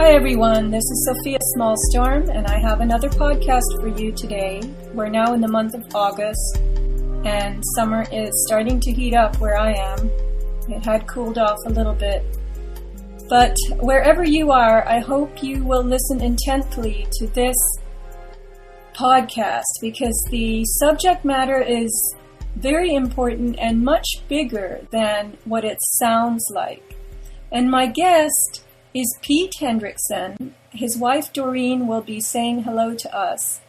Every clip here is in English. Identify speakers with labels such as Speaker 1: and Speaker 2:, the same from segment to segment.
Speaker 1: Hi everyone, this is Sofia Smallstorm, and I have another podcast for you today. We're now in the month of August, and summer is starting to heat up where I am. It had cooled off a little bit. But wherever you are, I hope you will listen intently to this podcast, because the subject matter is very important and much bigger than what it sounds like. And my guest is Pete Hendrickson. His wife Doreen will be saying hello to us.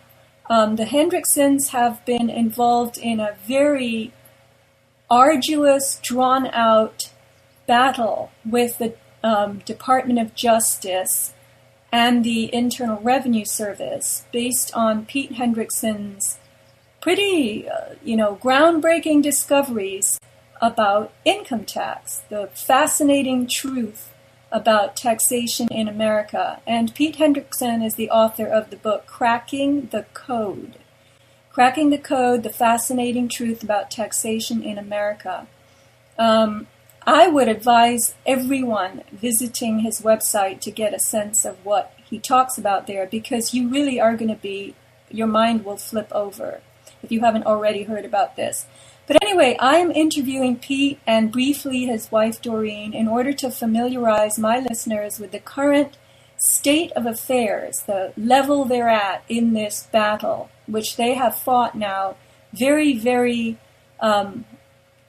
Speaker 1: The Hendricksons have been involved in a very arduous, drawn-out battle with the Department of Justice and the Internal Revenue Service based on Pete Hendrickson's pretty, groundbreaking discoveries about income tax, the fascinating truth about taxation in America. And Pete Hendrickson is the author of the book Cracking the Code. Cracking the Code, the Fascinating Truth About Taxation in America. I would advise everyone visiting his website to get a sense of what he talks about there, because you really are going to your mind will flip over if you haven't already heard about this. But anyway, I am interviewing Pete and briefly his wife Doreen in order to familiarize my listeners with the current state of affairs, the level they're at in this battle, which they have fought now very, very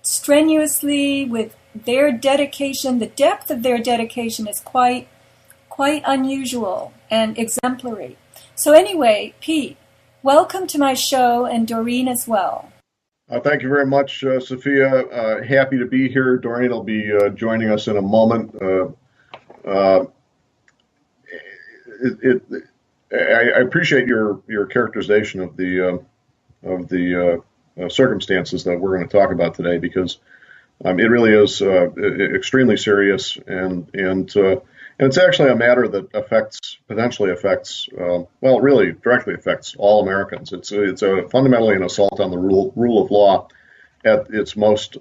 Speaker 1: strenuously with their dedication. The depth of their dedication is quite unusual and exemplary. So anyway, Pete, welcome to my show, and Doreen as well.
Speaker 2: Thank you very much, Sophia. Happy to be here. Doreen will be joining us in a moment. I appreciate your characterization of the circumstances that we're going to talk about today, because it really is extremely serious, and it's actually a matter that potentially affects, really directly affects all Americans. It's fundamentally an assault on the rule of law at its most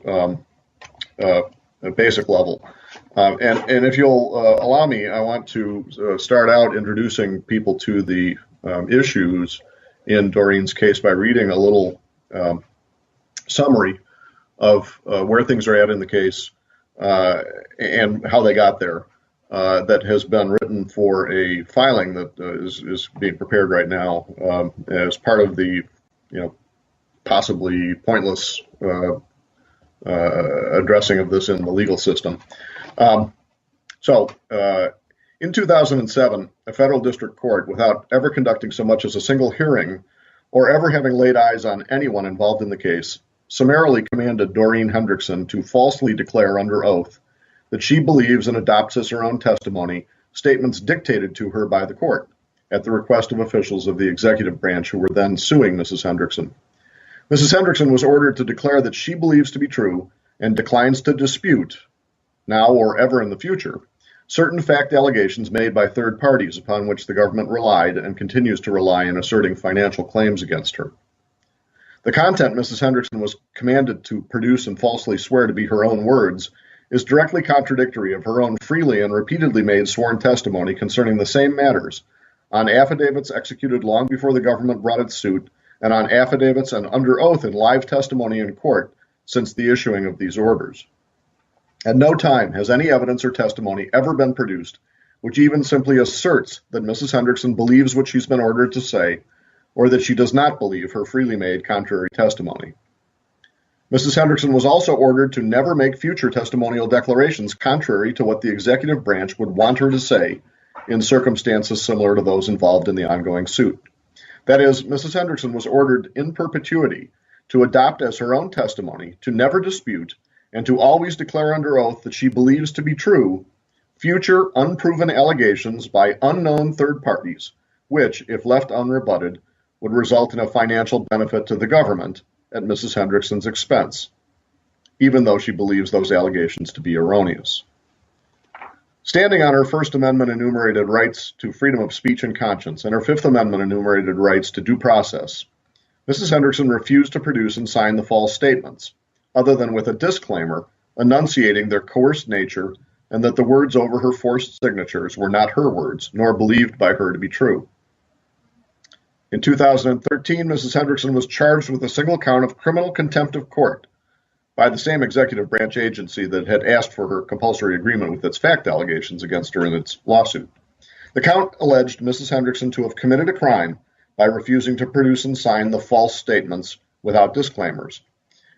Speaker 2: basic level. And if you'll allow me, I want to start out introducing people to the issues in Doreen's case by reading a little summary of where things are at in the case and how they got there. That has been written for a filing that is being prepared right now as part of the, possibly pointless addressing of this in the legal system. In 2007, a federal district court, without ever conducting so much as a single hearing or ever having laid eyes on anyone involved in the case, summarily commanded Doreen Hendrickson to falsely declare under oath that she believes and adopts as her own testimony statements dictated to her by the court at the request of officials of the executive branch who were then suing Mrs. Hendrickson. Mrs. Hendrickson was ordered to declare that she believes to be true and declines to dispute, now or ever in the future, certain fact allegations made by third parties upon which the government relied and continues to rely in asserting financial claims against her. The content Mrs. Hendrickson was commanded to produce and falsely swear to be her own words is directly contradictory of her own freely and repeatedly made sworn testimony concerning the same matters, on affidavits executed long before the government brought its suit, and on affidavits and under oath in live testimony in court since the issuing of these orders. At no time has any evidence or testimony ever been produced which even simply asserts that Mrs. Hendrickson believes what she's been ordered to say, or that she does not believe her freely made contrary testimony. Mrs. Hendrickson was also ordered to never make future testimonial declarations contrary to what the executive branch would want her to say in circumstances similar to those involved in the ongoing suit. That is, Mrs. Hendrickson was ordered in perpetuity to adopt as her own testimony, to never dispute, and to always declare under oath that she believes to be true future unproven allegations by unknown third parties, which, if left unrebutted, would result in a financial benefit to the government at Mrs. Hendrickson's expense, even though she believes those allegations to be erroneous. Standing on her First Amendment enumerated rights to freedom of speech and conscience and her Fifth Amendment enumerated rights to due process, Mrs. Hendrickson refused to produce and sign the false statements, other than with a disclaimer enunciating their coerced nature and that the words over her forced signatures were not her words, nor believed by her to be true. In 2013, Mrs. Hendrickson was charged with a single count of criminal contempt of court by the same executive branch agency that had asked for her compulsory agreement with its fact allegations against her in its lawsuit. The count alleged Mrs. Hendrickson to have committed a crime by refusing to produce and sign the false statements without disclaimers,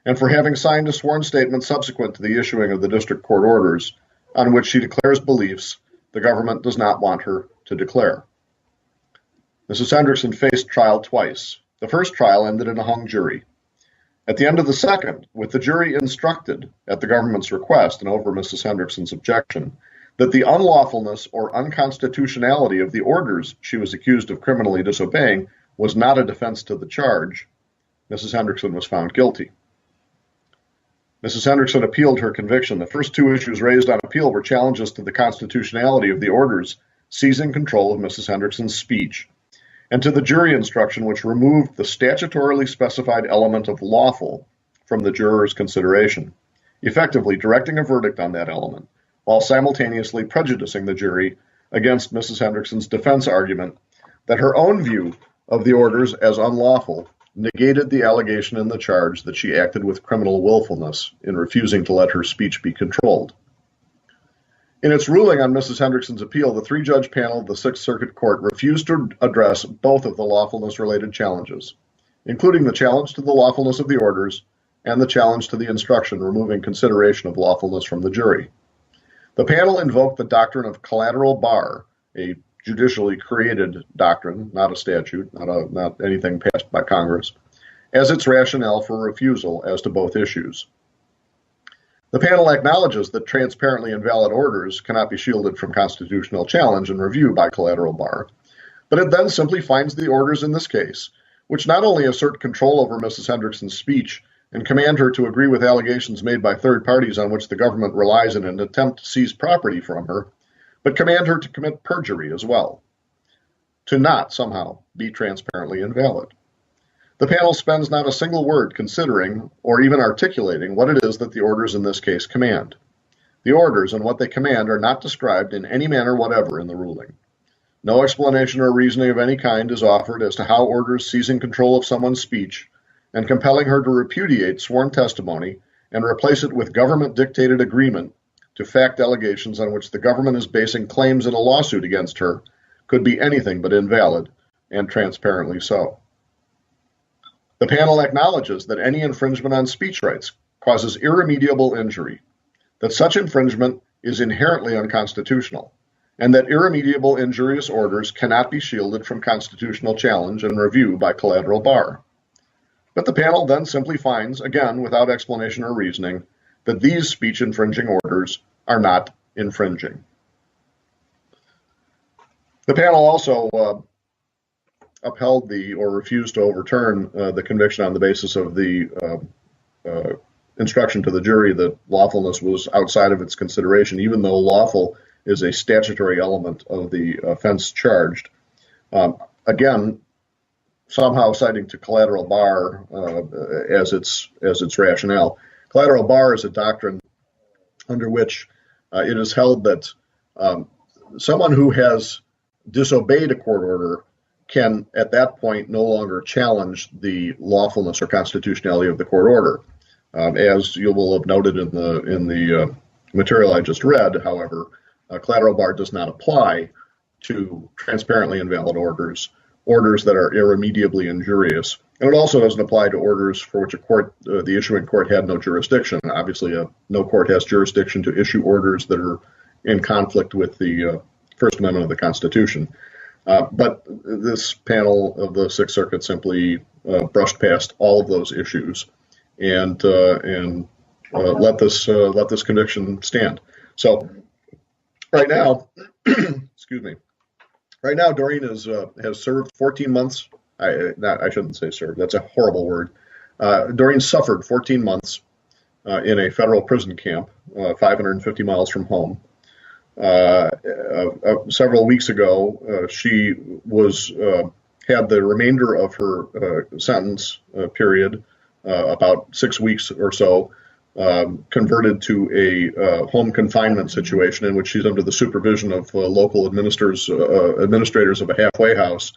Speaker 2: and for having signed a sworn statement subsequent to the issuing of the district court orders on which she declares beliefs the government does not want her to declare. Mrs. Hendrickson faced trial twice. The first trial ended in a hung jury. At the end of the second, with the jury instructed, at the government's request and over Mrs. Hendrickson's objection, that the unlawfulness or unconstitutionality of the orders she was accused of criminally disobeying was not a defense to the charge, Mrs. Hendrickson was found guilty. Mrs. Hendrickson appealed her conviction. The first two issues raised on appeal were challenges to the constitutionality of the orders seizing control of Mrs. Hendrickson's speech, and to the jury instruction which removed the statutorily specified element of lawful from the juror's consideration, effectively directing a verdict on that element, while simultaneously prejudicing the jury against Mrs. Hendrickson's defense argument that her own view of the orders as unlawful negated the allegation in the charge that she acted with criminal willfulness in refusing to let her speech be controlled. In its ruling on Mrs. Hendrickson's appeal, the three-judge panel of the Sixth Circuit Court refused to address both of the lawfulness-related challenges, including the challenge to the lawfulness of the orders and the challenge to the instruction removing consideration of lawfulness from the jury. The panel invoked the doctrine of collateral bar, a judicially created doctrine, not a statute, not anything passed by Congress, as its rationale for refusal as to both issues. The panel acknowledges that transparently invalid orders cannot be shielded from constitutional challenge and review by collateral bar, but it then simply finds the orders in this case, which not only assert control over Mrs. Hendrickson's speech and command her to agree with allegations made by third parties on which the government relies in an attempt to seize property from her, but command her to commit perjury as well, to not somehow be transparently invalid. The panel spends not a single word considering or even articulating what it is that the orders in this case command. The orders and what they command are not described in any manner whatever in the ruling. No explanation or reasoning of any kind is offered as to how orders seizing control of someone's speech and compelling her to repudiate sworn testimony and replace it with government-dictated agreement to fact allegations on which the government is basing claims in a lawsuit against her could be anything but invalid, and transparently so. The panel acknowledges that any infringement on speech rights causes irremediable injury, that such infringement is inherently unconstitutional, and that irremediable injurious orders cannot be shielded from constitutional challenge and review by collateral bar. But the panel then simply finds, again without explanation or reasoning, that these speech-infringing orders are not infringing. The panel also upheld or refused to overturn the conviction on the basis of the instruction to the jury that lawfulness was outside of its consideration, even though lawful is a statutory element of the offense charged. Again, somehow citing to collateral bar as its rationale. Collateral bar is a doctrine under which it is held that someone who has disobeyed a court order can, at that point, no longer challenge the lawfulness or constitutionality of the court order. As you will have noted in the material I just read, however, collateral bar does not apply to transparently invalid orders that are irremediably injurious. And it also doesn't apply to orders for which the issuing court had no jurisdiction. Obviously, no court has jurisdiction to issue orders that are in conflict with the First Amendment of the Constitution. But this panel of the Sixth Circuit simply brushed past all of those issues and let this conviction stand. So right now, excuse me. Right now, Doreen has served 14 months. I shouldn't say served. That's a horrible word. Doreen suffered 14 months in a federal prison camp, 550 miles from home. Several weeks ago, she had the remainder of her sentence period, about 6 weeks or so, converted to a home confinement situation in which she's under the supervision of local administrators of a halfway house,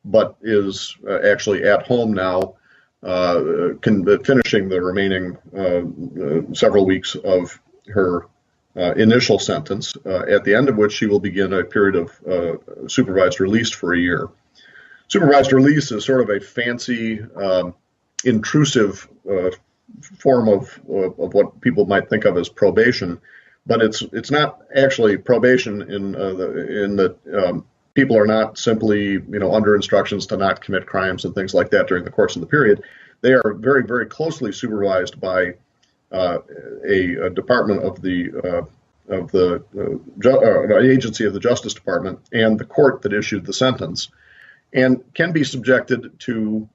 Speaker 2: but is actually at home now, finishing the remaining several weeks of her initial sentence, at the end of which she will begin a period of supervised release for a year. Supervised release is sort of a fancy, intrusive form of what people might think of as probation, but it's not actually probation in that people are not simply under instructions to not commit crimes and things like that during the course of the period. They are very, very closely supervised by a department of the agency of the Justice Department and the court that issued the sentence, and can be subjected to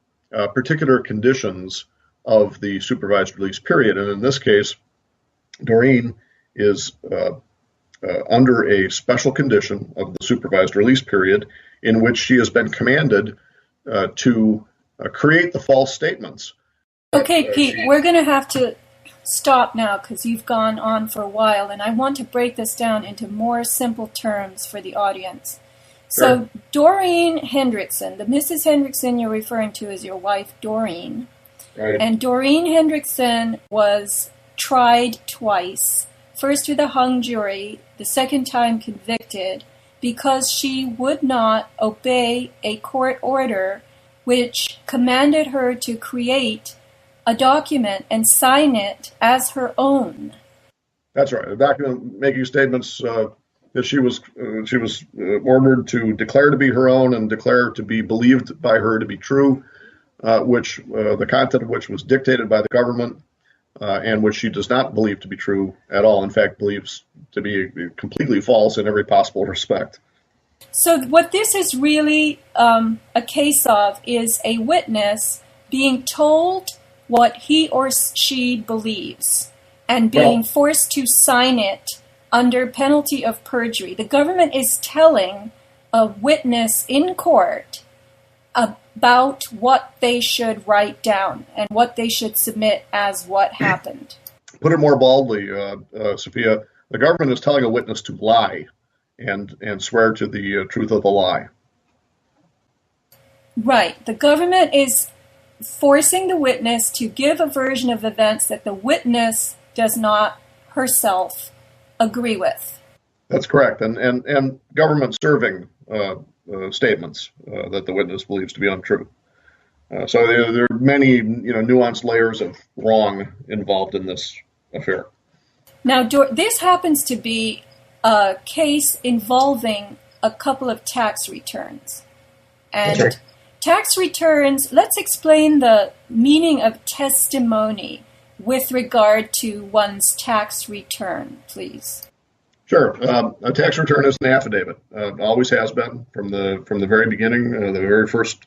Speaker 2: particular conditions of the supervised release period. And in this case, Doreen is under a special condition of the supervised release period in which she has been commanded to create the false statements.
Speaker 1: Okay, Pete, we're going to have to stop now because you've gone on for a while, and I want to break this down into more simple terms for the audience. So,
Speaker 2: Sure.
Speaker 1: Doreen Hendrickson, the Mrs. Hendrickson you're referring to is your wife, Doreen.
Speaker 2: Right.
Speaker 1: And Doreen Hendrickson was tried twice, first with a hung jury, the second time convicted, because she would not obey a court order which commanded her to create a document and sign it as her own.
Speaker 2: That's right. A document making statements that she was ordered to declare to be her own and declare to be believed by her to be true, which the content of which was dictated by the government, and which she does not believe to be true at all. In fact, believes to be completely false in every possible respect.
Speaker 1: So what this is really a case of is a witness being told what he or she believes and being forced to sign it under penalty of perjury. The government is telling a witness in court about what they should write down and what they should submit as what happened.
Speaker 2: Put it more baldly, Sophia, the government is telling a witness to lie and swear to the truth of the lie.
Speaker 1: Right. The government is forcing the witness to give a version of events that the witness does not herself agree with.
Speaker 2: That's correct. And government serving statements that the witness believes to be untrue. So there are many nuanced layers of wrong involved in this affair.
Speaker 1: Now, this happens to be a case involving a couple of tax returns. And
Speaker 2: That's right.
Speaker 1: Tax returns, let's explain the meaning of testimony with regard to one's tax return, please.
Speaker 2: Sure. A tax return is an affidavit. Always has been from the very beginning. The very first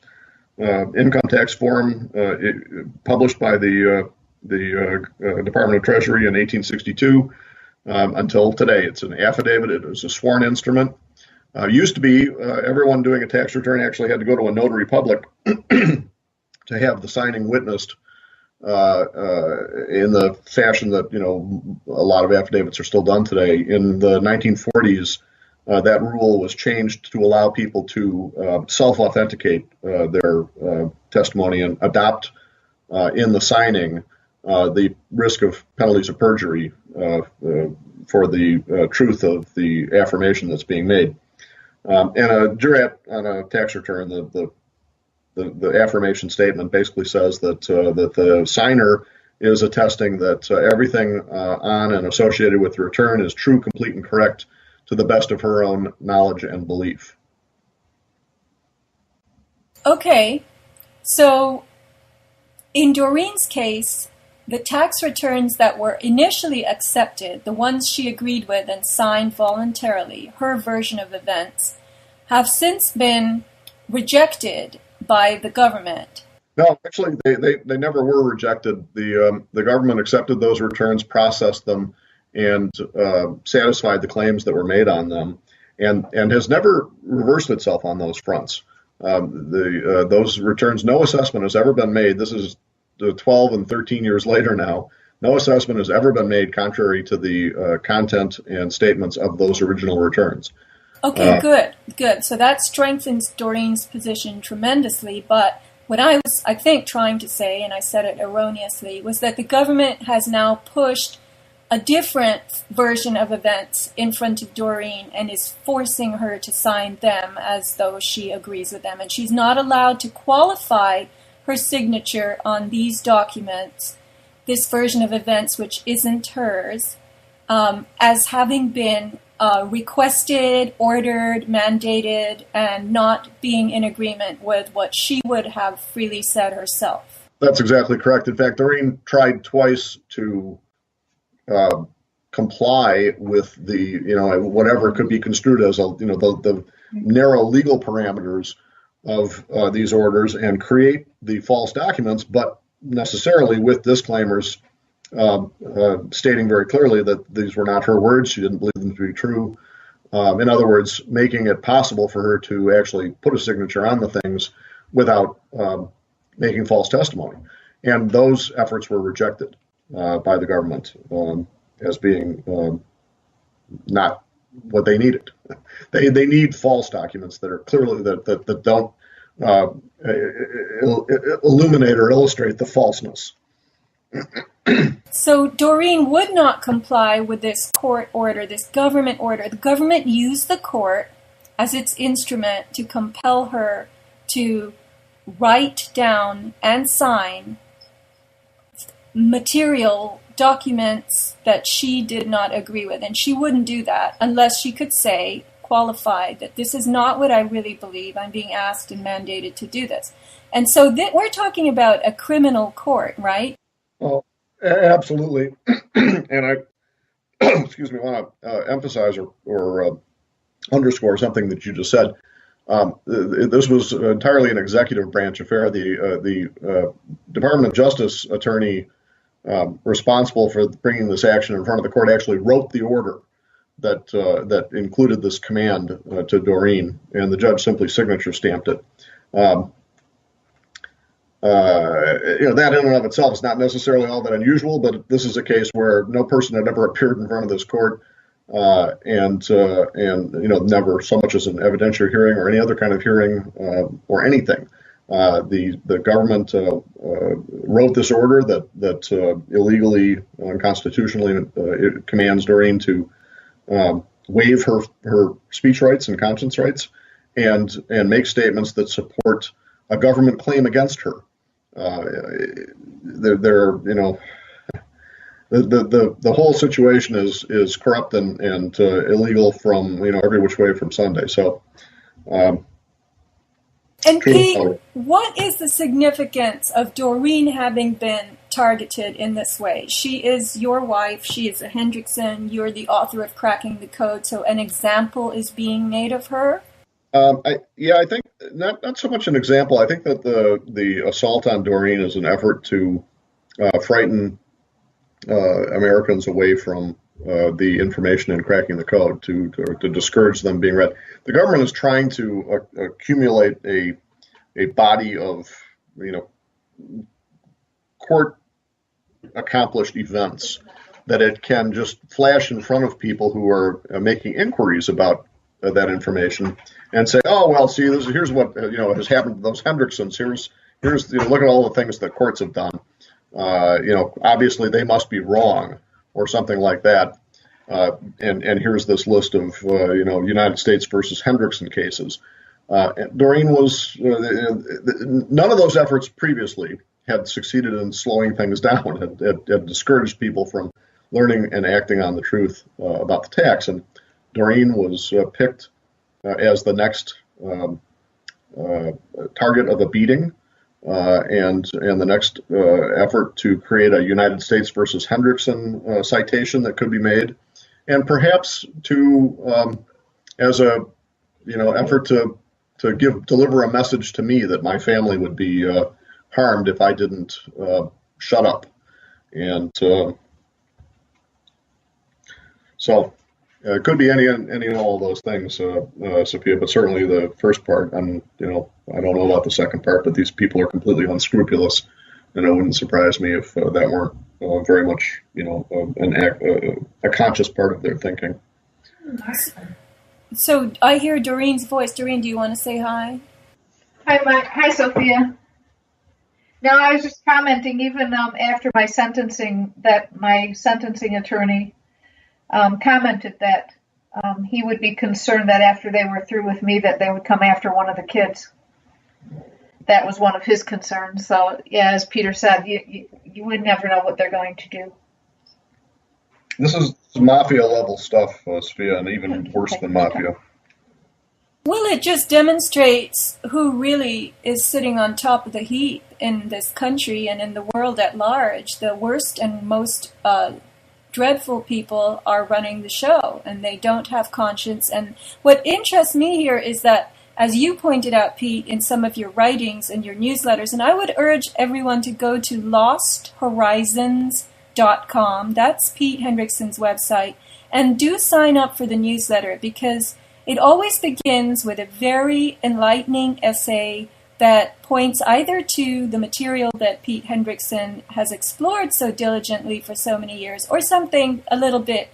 Speaker 2: income tax form published by the Department of Treasury in 1862 until today. It's an affidavit. It is a sworn instrument. Used to be everyone doing a tax return actually had to go to a notary public to have the signing witnessed in the fashion that a lot of affidavits are still done today. In the 1940s, that rule was changed to allow people to self-authenticate their testimony and adopt in the signing the risk of penalties of perjury for the truth of the affirmation that's being made. And a jurat on a tax return, the affirmation statement basically says that the signer is attesting that everything on and associated with the return is true, complete, and correct to the best of her own knowledge and belief.
Speaker 1: Okay, so in Doreen's case, the tax returns that were initially accepted, the ones she agreed with and signed voluntarily, her version of events, have since been rejected by the government.
Speaker 2: No, actually, they never were rejected. The government accepted those returns, processed them, and satisfied the claims that were made on them, and has never reversed itself on those fronts. Those returns, no assessment has ever been made. This is 12 and 13 years later now. No assessment has ever been made contrary to the content and statements of those original returns.
Speaker 1: Okay, good. So that strengthens Doreen's position tremendously, but what I was, I think, trying to say, and I said it erroneously, was that the government has now pushed a different version of events in front of Doreen and is forcing her to sign them as though she agrees with them. And she's not allowed to qualify her signature on these documents, this version of events which isn't hers, as having been requested, ordered, mandated, and not being in agreement with what she would have freely said herself.
Speaker 2: That's exactly correct. In fact, Doreen tried twice to comply with the, whatever could be construed as, the narrow legal parameters of these orders and create the false documents, but necessarily with disclaimers stating very clearly that these were not her words. She didn't believe them to be true. In other words, making it possible for her to actually put a signature on the things without making false testimony. And those efforts were rejected by the government as being not what they needed. They need false documents that are clearly that don't illuminate or illustrate the falseness.
Speaker 1: So Doreen would not comply with this court order, this government order. The government used the court as its instrument to compel her to write down and sign material documents that she did not agree with. And she wouldn't do that unless she could say, qualify, that this is not what I really believe. I'm being asked and mandated to do this. And so we're talking about a criminal court, right?
Speaker 2: Well, absolutely. And I, excuse me, want to emphasize or underscore something that you just said. This was entirely an executive branch affair. The Department of Justice attorney responsible for bringing this action in front of the court actually wrote the order that included this command to Doreen, and the judge simply signature stamped it. That in and of itself is not necessarily all that unusual, but this is a case where no person had ever appeared in front of this court, and never so much as an evidentiary hearing or any other kind of hearing or anything. The government wrote this order that illegally, unconstitutionally, it commands Doreen to waive her speech rights and conscience rights, and make statements that support a government claim against her. The whole situation is corrupt and illegal from every which way from Sunday. So.
Speaker 1: And Pete, what is the significance of Doreen having been targeted in this way? She is your wife. She is a Hendrickson. You're the author of Cracking the Code. So an example is being made of her?
Speaker 2: I think not so much an example. I think that the assault on Doreen is an effort to frighten Americans away from the information in Cracking the Code, to discourage them being read. The government is trying to accumulate a body of court accomplished events that it can just flash in front of people who are making inquiries about that information and say, oh, well, see, here's what has happened to those Hendricksons. Here's look at all the things that courts have done. Obviously they must be wrong or something like that. And here's this list of United States versus Hendrickson cases. Doreen was none of those efforts previously had succeeded in slowing things down, had discouraged people from learning and acting on the truth about the tax. And Doreen was picked as the next target of a beating and the next effort to create a United States versus Hendrickson citation that could be made, and perhaps to as a effort to deliver a message to me that my family would be harmed if I didn't shut up. And so it could be any and all of those things, Sophia, but certainly the first part. And I don't know about the second part, but these people are completely unscrupulous, and it wouldn't surprise me if that weren't very much, a conscious part of their thinking.
Speaker 1: So I hear Doreen's voice. Doreen, do you want to say hi?
Speaker 3: Hi, Mike. Hi, Sophia. No, I was just commenting, even after my sentencing, that my sentencing attorney commented that he would be concerned that after they were through with me, that they would come after one of the kids. That was one of his concerns. So, yeah, as Peter said, you would never know what they're going to do.
Speaker 2: This is mafia level stuff, Sofia, and even worse than mafia.
Speaker 1: Well, it just demonstrates who really is sitting on top of the heap in this country and in the world at large. The worst and most dreadful people are running the show, and they don't have conscience. And what interests me here is that, as you pointed out, Pete, in some of your writings and your newsletters, and I would urge everyone to go to losthorizons.com. That's Pete Hendrickson's website. And do sign up for the newsletter, because it always begins with a very enlightening essay that points either to the material that Pete Hendrickson has explored so diligently for so many years, or something a little bit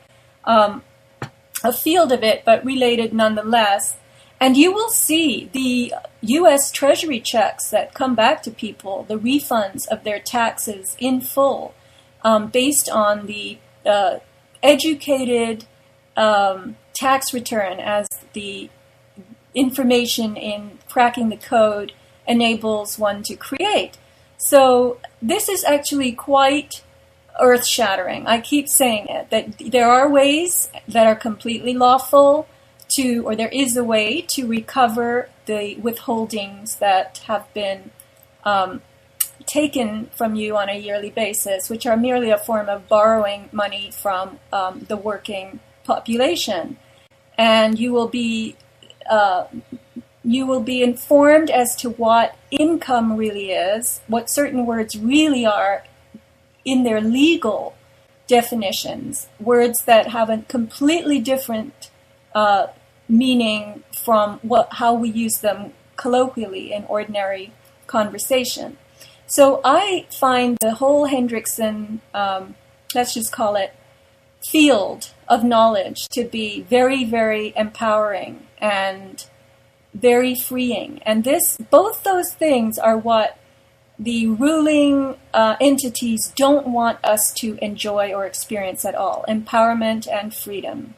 Speaker 1: afield of it, but related nonetheless. And you will see the U.S. Treasury checks that come back to people, the refunds of their taxes in full, based on the educated tax return as the information in cracking the code enables one to create. So this is actually quite earth-shattering. I keep saying it, that there are ways that are completely lawful to, or there is a way to recover the withholdings that have been taken from you on a yearly basis, which are merely a form of borrowing money from the working population. And you will be informed as to what income really is, what certain words really are in their legal definitions, words that have a completely different meaning from how we use them colloquially in ordinary conversation. So I find the whole Hendrickson, let's just call it, field of knowledge to be very, very empowering and very freeing. And both those things are what the ruling entities don't want us to enjoy or experience at all: empowerment and freedom.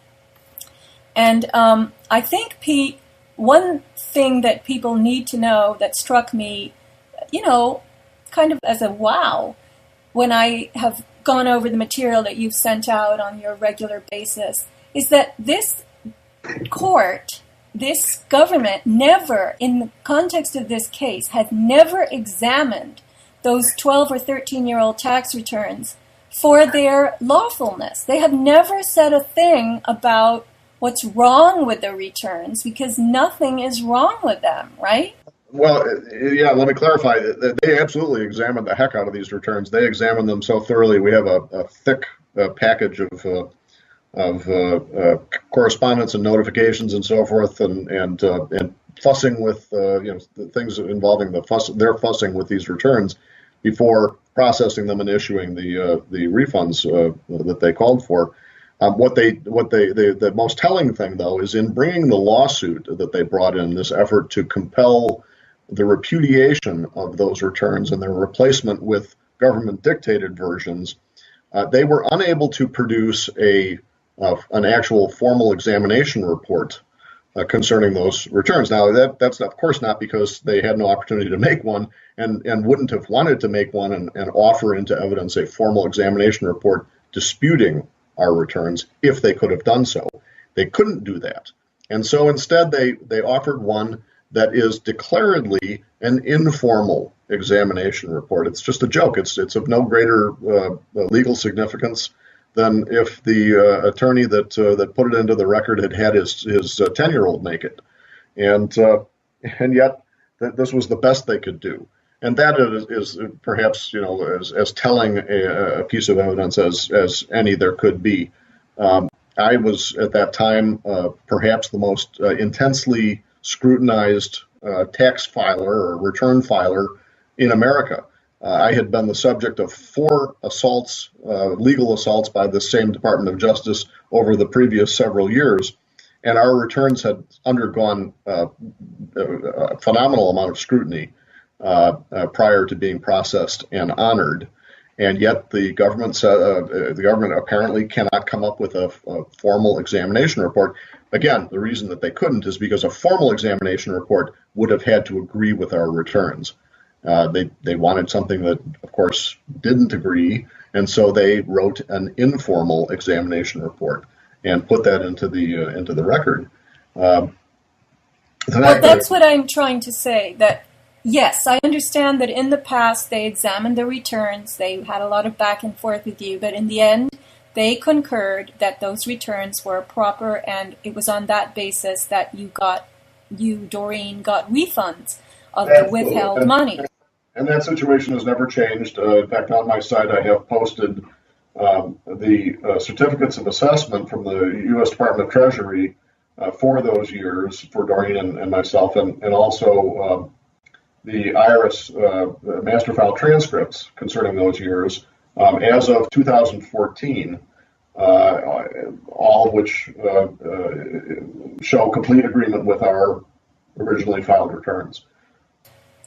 Speaker 1: And I think, Pete, one thing that people need to know that struck me, kind of as a wow, when I have gone over the material that you've sent out on your regular basis, is that this court, this government, never, in the context of this case, had never examined those 12 or 13-year-old tax returns for their lawfulness. They have never said a thing about what's wrong with the returns, because nothing is wrong with them, right?
Speaker 2: Well, yeah, let me clarify. They absolutely examined the heck out of these returns. They examined them so thoroughly. We have a thick package of correspondence and notifications and so forth, and fussing with the things involving their fussing with these returns before processing them and issuing the refunds that they called for. The most telling thing, though, is in bringing the lawsuit that they brought in, this effort to compel the repudiation of those returns and their replacement with government-dictated versions, they were unable to produce an actual formal examination report concerning those returns. Now, that's of course not because they had no opportunity to make one and wouldn't have wanted to make one and offer into evidence a formal examination report disputing our returns if they could have done so. They couldn't do that. And so instead they offered one that is declaredly an informal examination report. It's just a joke. It's of no greater legal significance than if the attorney that put it into the record had his 10-year-old make it. And yet this was the best they could do. And that is perhaps, as telling a piece of evidence as any there could be. I was at that time perhaps the most intensely scrutinized tax filer or return filer in America. I had been the subject of 4 assaults, legal assaults by the same Department of Justice over the previous several years, and our returns had undergone a phenomenal amount of scrutiny prior to being processed and honored. And yet the government apparently cannot come up with a formal examination report. Again, the reason that they couldn't is because a formal examination report would have had to agree with our returns. They wanted something that, of course, didn't agree, and so they wrote an informal examination report and put that into the record.
Speaker 1: Well, that's what I'm trying to say. That yes, I understand that in the past they examined the returns, they had a lot of back and forth with you, but in the end they concurred that those returns were proper, and it was on that basis that Doreen, got refunds of the withheld money.
Speaker 2: And that situation has never changed. In fact, on my site, I have posted the certificates of assessment from the U.S. Department of Treasury for those years for Doreen and myself, and also the IRS master file transcripts concerning those years as of 2014, all of which show complete agreement with our originally filed returns.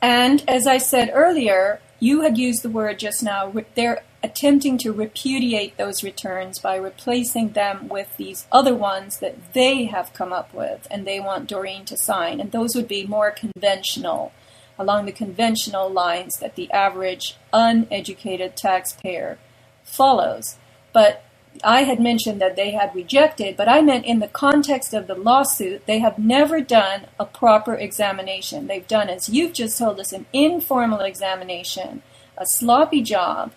Speaker 1: And as I said earlier, you had used the word just now, they're attempting to repudiate those returns by replacing them with these other ones that they have come up with, and they want Doreen to sign. And those would be more conventional, along the conventional lines that the average uneducated taxpayer follows. But I had mentioned that they had rejected, but I meant in the context of the lawsuit, they have never done a proper examination. They've done, as you've just told us, an informal examination, a sloppy job,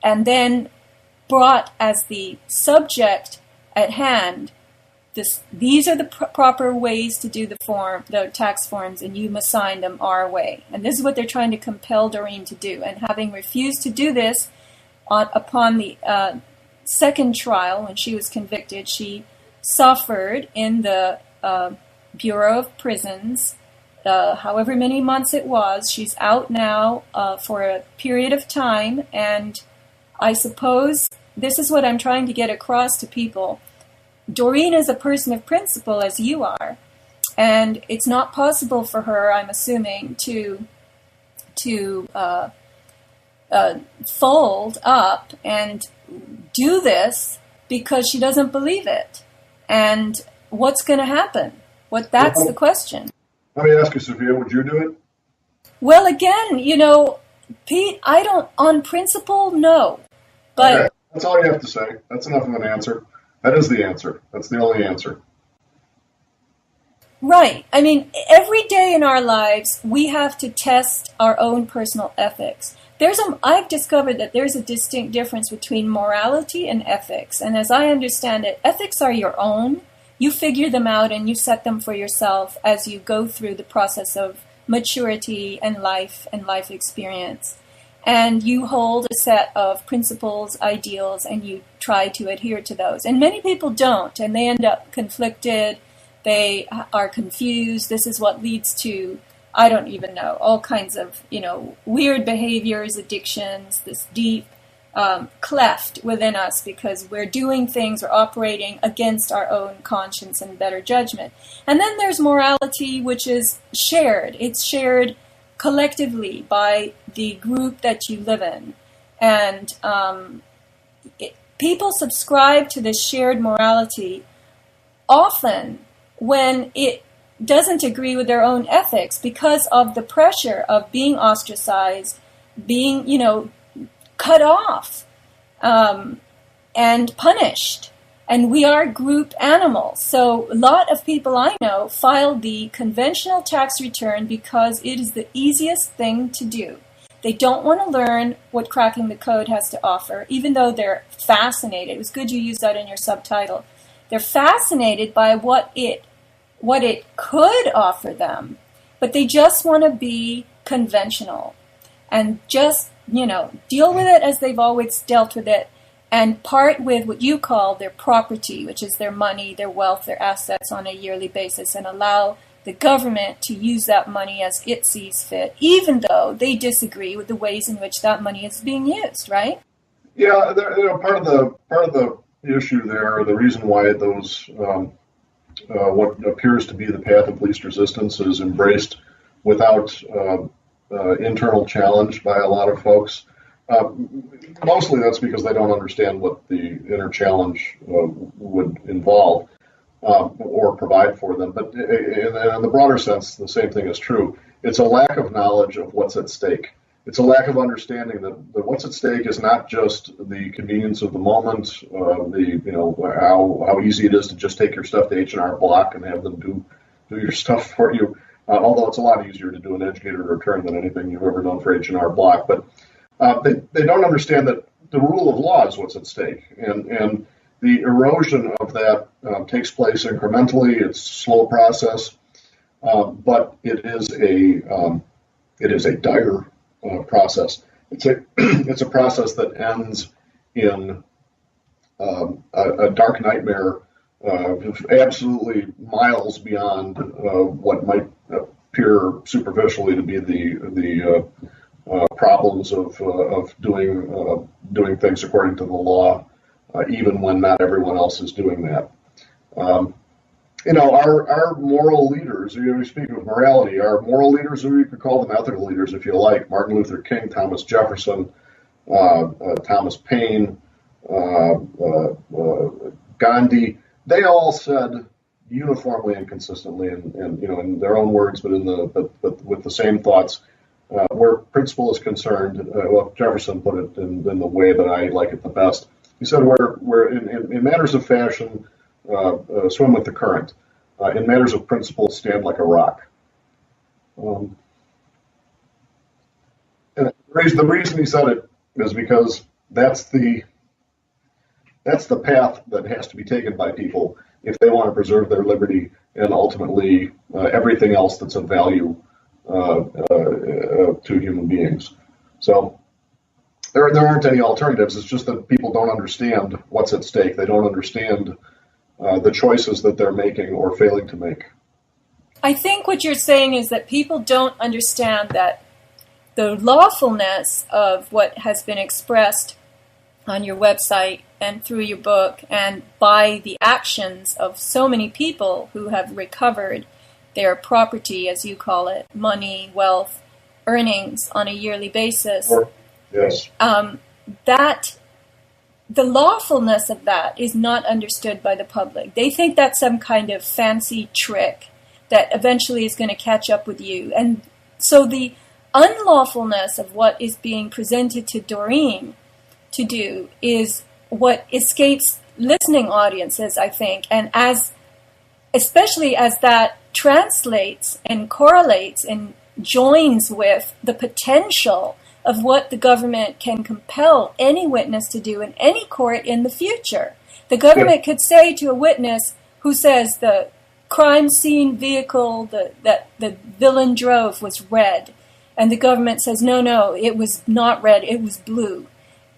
Speaker 1: and then brought as the subject at hand, these are the proper ways to do the tax forms, and you must sign them our way. And this is what they're trying to compel Doreen to do. And having refused to do this, upon the second trial, when she was convicted, she suffered in the Bureau of Prisons, however many months it was. She's out now for a period of time, and I suppose this is what I'm trying to get across to people. Doreen is a person of principle, as you are, and it's not possible for her, I'm assuming, to fold up and do this because she doesn't believe it. And what's going to happen? That's the question.
Speaker 2: Let me ask you, Sophia, would you do it?
Speaker 1: Well, again, Pete, I don't, on principle, no. But
Speaker 2: okay. That's all you have to say. That's enough of an answer. That is the answer. That's the only answer.
Speaker 1: Right. I mean, every day in our lives, we have to test our own personal ethics. I've discovered that there's a distinct difference between morality and ethics. And as I understand it, ethics are your own. You figure them out and you set them for yourself as you go through the process of maturity and life experience. And you hold a set of principles, ideals, and you try to adhere to those. And many people don't, and they end up conflicted. They are confused. This is what leads to, I don't even know, all kinds of, weird behaviors, addictions, this deep cleft within us because we're doing things, we're operating against our own conscience and better judgment. And then there's morality, which is shared. It's shared collectively by the group that you live in. And people subscribe to this shared morality often when it doesn't agree with their own ethics because of the pressure of being ostracized, being, cut off and punished. And we are group animals. So a lot of people I know file the conventional tax return because it is the easiest thing to do. They don't want to learn what cracking the code has to offer, even though they're fascinated. It was good you used that in your subtitle. They're fascinated by what it could offer them, but they just want to be conventional and just, deal with it as they've always dealt with it and part with what you call their property, which is their money, their wealth, their assets on a yearly basis, and allow the government to use that money as it sees fit, even though they disagree with the ways in which that money is being used, right?
Speaker 2: Yeah, part of the issue there, the reason why those what appears to be the path of least resistance is embraced without internal challenge by a lot of folks. Mostly that's because they don't understand what the inner challenge would involve or provide for them. But in the broader sense, the same thing is true. It's a lack of knowledge of what's at stake. It's a lack of understanding that what's at stake is not just the convenience of the moment, how easy it is to just take your stuff to H&R Block and have them do your stuff for you. Although it's a lot easier to do an educated return than anything you've ever done for H&R Block. But they don't understand that the rule of law is what's at stake, and the erosion of that takes place incrementally. It's a slow process, but it is a dire process. It's a process that ends in a dark nightmare, absolutely miles beyond what might appear superficially to be the problems of doing things according to the law, even when not everyone else is doing that. Our moral leaders, we speak of morality, our moral leaders, or you could call them ethical leaders if you like, Martin Luther King, Thomas Jefferson, Thomas Paine, Gandhi, they all said uniformly and consistently, and in their own words, but with the same thoughts, where principle is concerned, Jefferson put it in the way that I like it the best. He said, where in matters of fashion, swim with the current. In matters of principle, stand like a rock. And the reason he said it is because that's the path that has to be taken by people if they want to preserve their liberty and ultimately everything else that's of value to human beings. So there aren't any alternatives. It's just that people don't understand what's at stake. They don't understand the choices that they're making or failing to make.
Speaker 1: I think what you're saying is that people don't understand that the lawfulness of what has been expressed on your website and through your book and by the actions of so many people who have recovered their property, as you call it, money, wealth, earnings on a yearly basis.
Speaker 2: Yes.
Speaker 1: That the lawfulness of that is not understood by the public. They think that's some kind of fancy trick that eventually is going to catch up with you. And so the unlawfulness of what is being presented to Doreen to do is what escapes listening audiences, I think. And especially as that translates and correlates and joins with the potential of what the government can compel any witness to do in any court in the future. The government could say to a witness who says the crime scene vehicle that the villain drove was red, and the government says, no, it was not red, it was blue.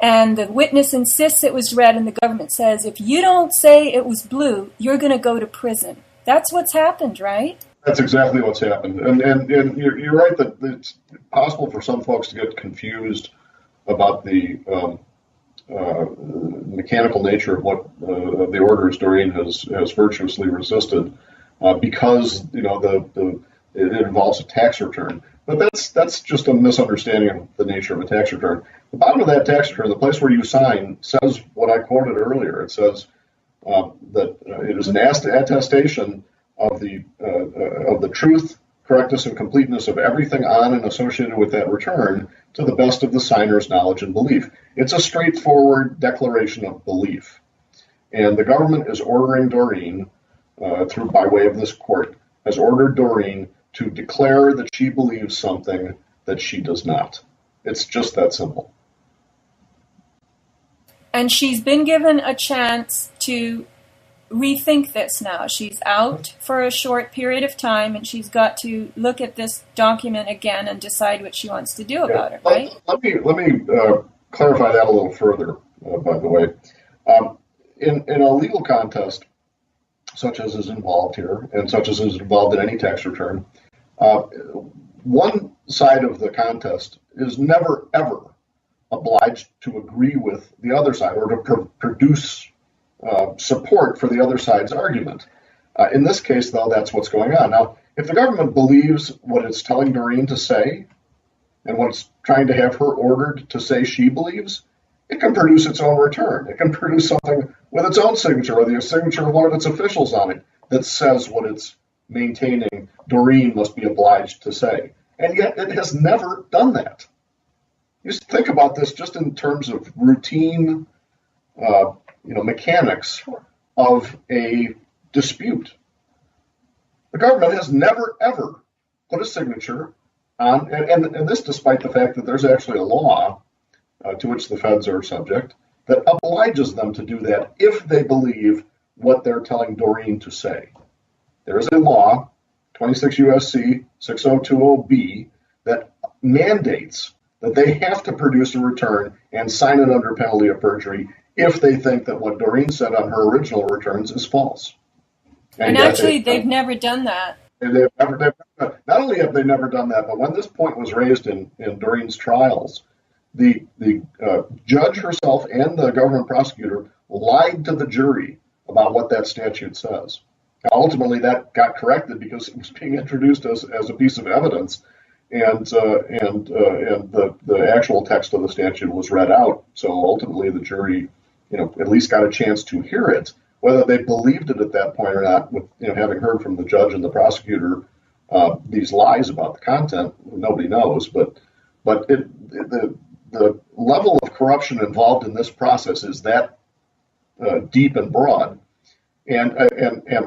Speaker 1: And the witness insists it was red, and the government says, if you don't say it was blue, you're going to go to prison. That's what's happened, right?
Speaker 2: That's exactly what's happened. And you're right that it's possible for some folks to get confused about the mechanical nature of what the orders Doreen has virtuously resisted because it involves a tax return. But that's just a misunderstanding of the nature of a tax return. The bottom of that tax return, the place where you sign, says what I quoted earlier. It says that it is an attestation of the truth, correctness, and completeness of everything on and associated with that return to the best of the signer's knowledge and belief. It's a straightforward declaration of belief. And the government is ordering Doreen, by way of this court, has ordered Doreen to declare that she believes something that she does not. It's just that simple.
Speaker 1: And she's been given a chance to rethink this now. She's out for a short period of time, and she's got to look at this document again and decide what she wants to do about it, right?
Speaker 2: Let me clarify that a little further, by the way. In a legal contest, such as is involved here, and such as is involved in any tax return, one side of the contest is never, ever obliged to agree with the other side or to produce support for the other side's argument. In this case, though, that's what's going on. Now, if the government believes what it's telling Doreen to say and what it's trying to have her ordered to say she believes, it can produce its own return. It can produce something with its own signature or the signature of one of its officials on it that says what it's maintaining Doreen must be obliged to say. And yet it has never done that. You just think about this just in terms of routine mechanics of a dispute. The government has never, ever put a signature on, and this despite the fact that there's actually a law to which the feds are subject that obliges them to do that if they believe what they're telling Doreen to say. There is a law, 26 U.S.C. 6020B, that mandates that they have to produce a return and sign it under penalty of perjury if they think that what Doreen said on her original returns is false.
Speaker 1: And actually, they've never done that.
Speaker 2: Not only have they never done that, but when this point was raised in Doreen's trials, the judge herself and the government prosecutor lied to the jury about what that statute says. Now, ultimately, that got corrected because it was being introduced as a piece of evidence, and the actual text of the statute was read out. So ultimately, the jury, at least got a chance to hear it. Whether they believed it at that point or not, with having heard from the judge and the prosecutor these lies about the content, nobody knows. But the level of corruption involved in this process is that deep and broad, and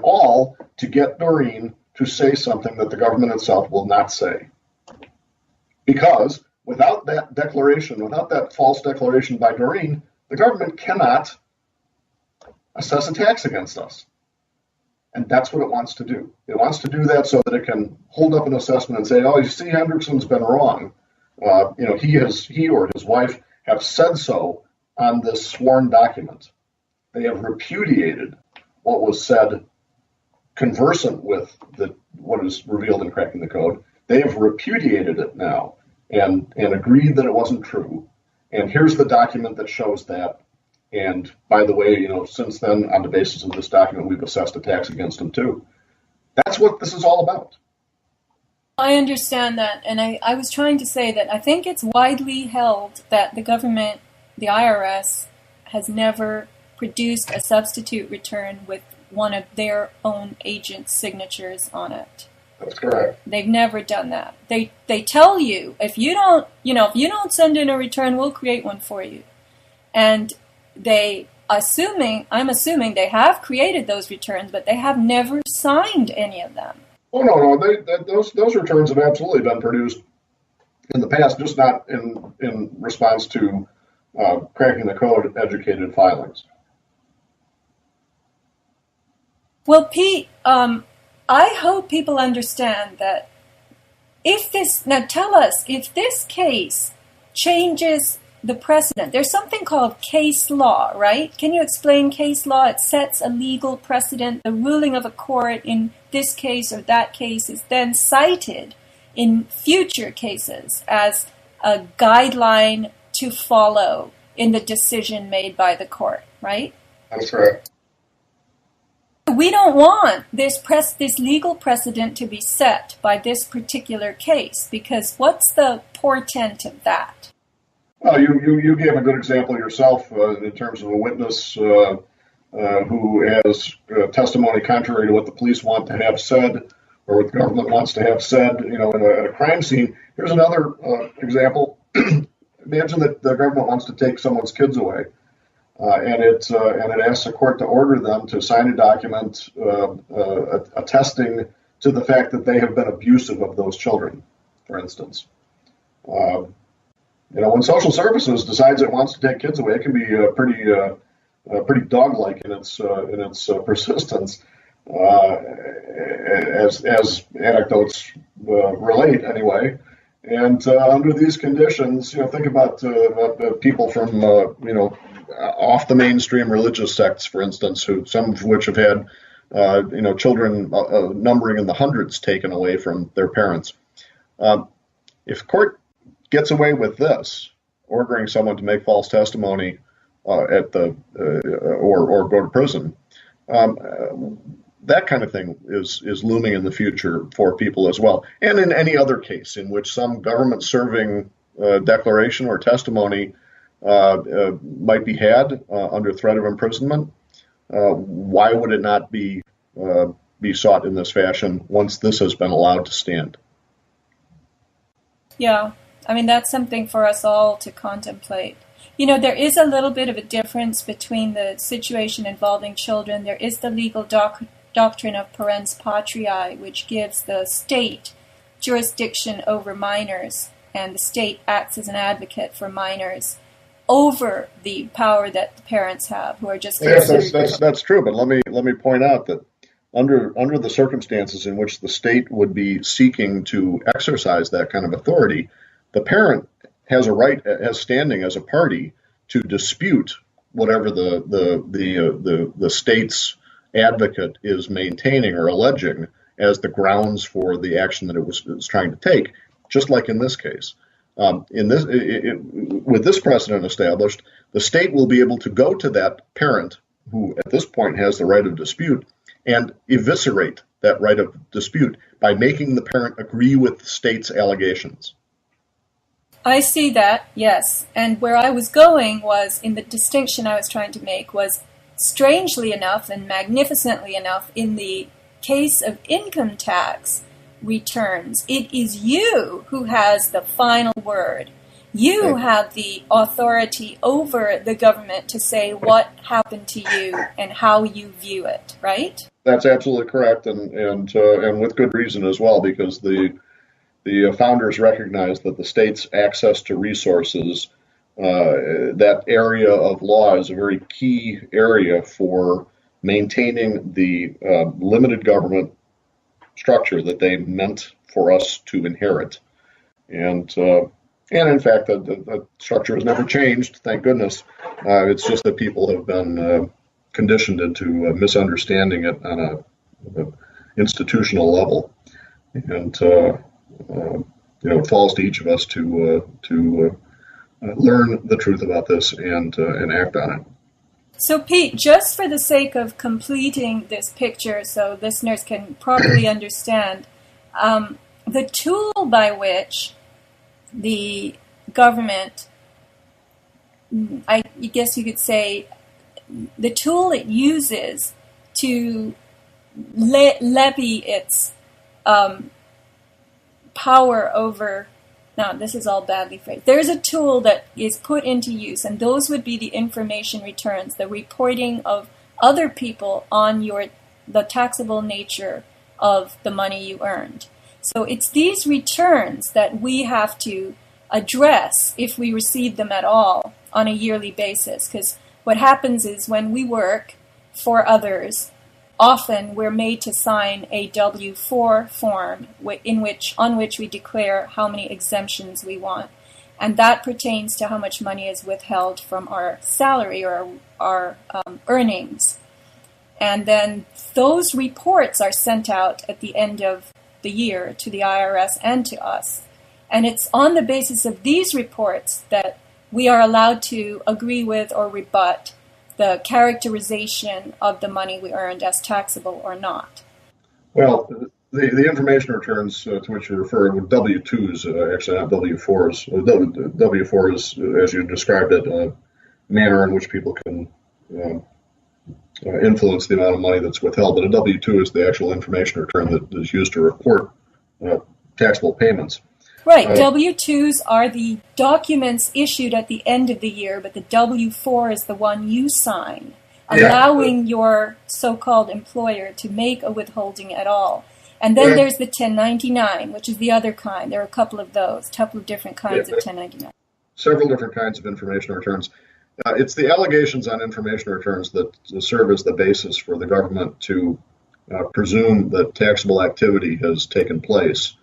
Speaker 2: all to get Doreen to say something that the government itself will not say. Because without that declaration, without that false declaration by Doreen, the government cannot assess a tax against us. And that's what it wants to do. It wants to do that so that it can hold up an assessment and say, oh, you see, Hendrickson's been wrong. He or his wife have said so on this sworn document. They have repudiated what was said conversant with what is revealed in Cracking the Code. They have repudiated it now and agreed that it wasn't true. And here's the document that shows that. And by the way, since then, on the basis of this document, we've assessed a tax against them too. That's what this is all about.
Speaker 1: I understand that. And I was trying to say that I think it's widely held that the government, the IRS, has never produced a substitute return with one of their own agent's signatures on it.
Speaker 2: That's correct.
Speaker 1: They've never done that. They tell you, if you don't send in a return, we'll create one for you. And I'm assuming they have created those returns, but they have never signed any of them.
Speaker 2: Oh no, those returns have absolutely been produced in the past, just not in response to Cracking the Code educated filings.
Speaker 1: Well, Pete, I hope people understand that now tell us, if this case changes the precedent, there's something called case law, right? Can you explain case law? It sets a legal precedent. The ruling of a court in this case or that case is then cited in future cases as a guideline to follow in the decision made by the court, right?
Speaker 2: That's right.
Speaker 1: We don't want this legal precedent to be set by this particular case, because what's the portent of that?
Speaker 2: Well, you gave a good example yourself in terms of a witness who has testimony contrary to what the police want to have said or what the government wants to have said, at a crime scene. Here's another example. Imagine that the government wants to take someone's kids away, and it asks the court to order them to sign a document attesting to the fact that they have been abusive of those children, for instance. When social services decides it wants to take kids away, it can be pretty dog-like in its persistence, as anecdotes relate anyway. And under these conditions, think about people from off the mainstream religious sects, for instance, some of which have had children numbering in the hundreds taken away from their parents. If court gets away with this, ordering someone to make false testimony or go to prison, that kind of thing is looming in the future for people as well. And in any other case in which some government-serving declaration or testimony might be had under threat of imprisonment, why would it not be sought in this fashion once this has been allowed to stand?
Speaker 1: Yeah, I mean, that's something for us all to contemplate. There is a little bit of a difference between the situation involving children. There is the legal doctrine of parens patriae, which gives the state jurisdiction over minors, and the state acts as an advocate for minors over the power that the parents have, who are just
Speaker 2: considered. Yes, that's true. But let me point out that under the circumstances in which the state would be seeking to exercise that kind of authority, the parent has a right, has standing as a party to dispute whatever the state's advocate is maintaining or alleging as the grounds for the action that it was trying to take. Just like in this case, with this precedent established, the state will be able to go to that parent who at this point has the right of dispute and eviscerate that right of dispute by making the parent agree with the state's allegations.
Speaker 1: I see that, yes. And where I was going was, in the distinction I was trying to make, was strangely enough and magnificently enough, in the case of income tax returns, it is you who has the final word. You have the authority over the government to say what happened to you and how you view it, right?
Speaker 2: That's absolutely correct, and with good reason as well, because the founders recognized that the state's access to resources, that area of law, is a very key area for maintaining the limited government structure that they meant for us to inherit. And in fact, the structure has never changed, thank goodness. It's just that people have been conditioned into misunderstanding it on an institutional level. And it falls to each of us to learn the truth about this and act on it.
Speaker 1: So, Pete, just for the sake of completing this picture so listeners can properly understand, the tool by which the government, I guess you could say, the tool it uses to levy its power over, now this is all badly phrased, there's a tool that is put into use, and those would be the information returns, the reporting of other people on the taxable nature of the money you earned. So it's these returns that we have to address if we receive them at all on a yearly basis, because what happens is when we work for others, often we're made to sign a W-4 form on which we declare how many exemptions we want. And that pertains to how much money is withheld from our salary or our earnings. And then those reports are sent out at the end of the year to the IRS and to us. And it's on the basis of these reports that we are allowed to agree with or rebut the characterization of the money we earned as taxable or not.
Speaker 2: Well, the information returns to which you refer were W-2s, actually not W-4s. W-4 is, as you described it, a manner in which people can influence the amount of money that's withheld. But a W-2 is the actual information return that is used to report taxable payments.
Speaker 1: Right. W-2s are the documents issued at the end of the year, but the W-4 is the one you sign, allowing your so-called employer to make a withholding at all. And then there's the 1099, which is the other kind. There are a couple of those, a couple of different kinds of 1099.
Speaker 2: Several different kinds of information returns. It's the allegations on information returns that serve as the basis for the government to presume that taxable activity has taken place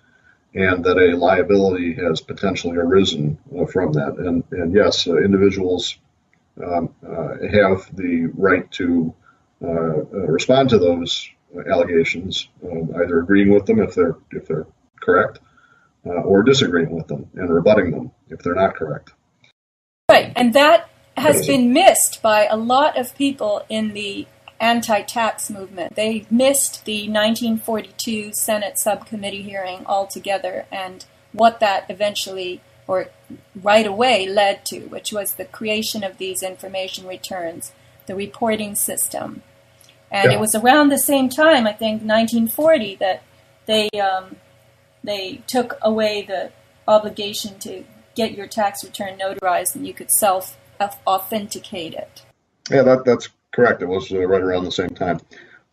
Speaker 2: and that a liability has potentially arisen from that. And yes, individuals have the right to respond to those allegations, either agreeing with them if they're correct, or disagreeing with them and rebutting them if they're not correct.
Speaker 1: Right, and that has been missed by a lot of people in the anti-tax movement. They missed the 1942 Senate subcommittee hearing altogether and what that eventually, or right away, led to, which was the creation of these information returns, the reporting system. And It was around the same time, I think, 1940, that they took away the obligation to get your tax return notarized, and you could self-authenticate it.
Speaker 2: Yeah, that's correct. It was right around the same time.